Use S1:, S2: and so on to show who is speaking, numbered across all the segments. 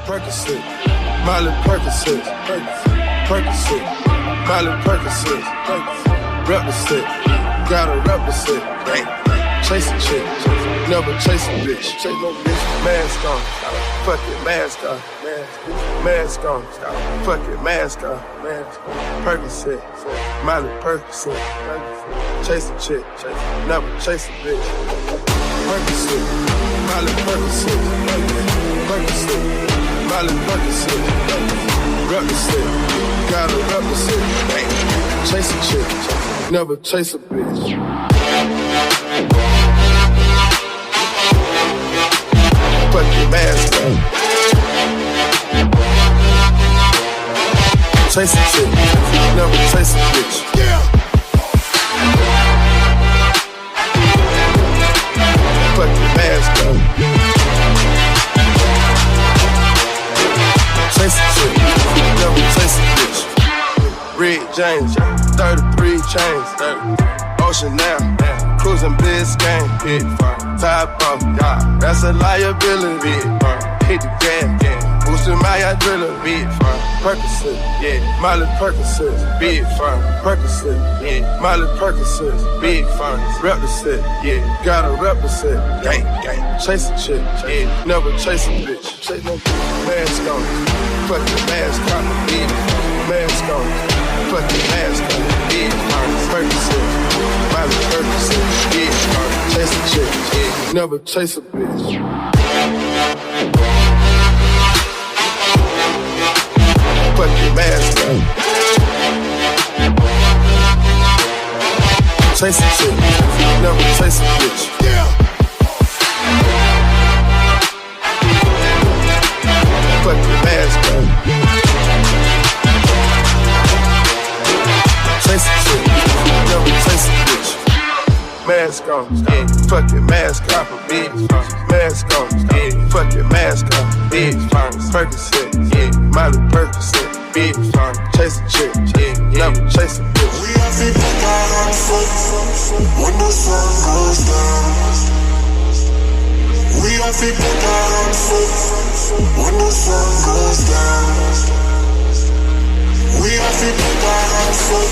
S1: Percocet, Miley Percocet, Percocet, Miley Percocet, represent, gotta represent. Chase a chick, never chase a bitch. Chase no bitch, mask on, fuck it, mask on, mask on, fuck it, mask on. Percocet, Miley Percocet, chase a chick, never chase a bitch. Percocet, Miley Percocet, Percocet, Miley Percocet, represent, gotta represent. Chase a chick, never chase a bitch. Put your mask on. Chase a chick, never chase a bitch. Yeah. Put your mask on. Chase a chick, never chase a bitch. Red James, 33 chains, Ocean now, cruising Biscayne, top off, that's a liability, hit the gas, boosting my adrenaline, Percocet, Miley Percocet, big fun, Percocet, Miley Percocet, big fun, represent, gotta represent, chase a chick, never chase a bitch, chase no mask on, fuck your mask on, mask on, fuck your mask on, Percocet, Miley Percocet, chase a chick, never chase a bitch. Put your mask on. Chase a chick, never chase a bitch. Yeah. Put your mask on. Chase a chick, never chase a bitch. Mask on, fuck your mask off a bitch. Mask on, fuck your mask off, bitch. Percocet, Miley Percocet, bitch. Chase a chick, never chase a bitch.
S2: We have people down on foot when the sun goes down. We have people down on foot when the sun goes down. We have people down on foot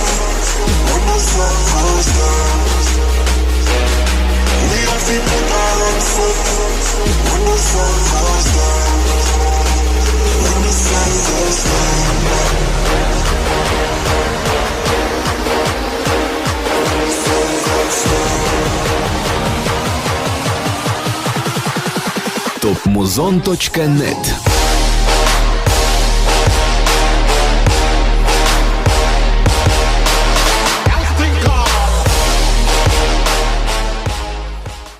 S2: when the sun goes down. We have people down on foot when the sun goes down. When the sun goes down.
S3: topmuzon.net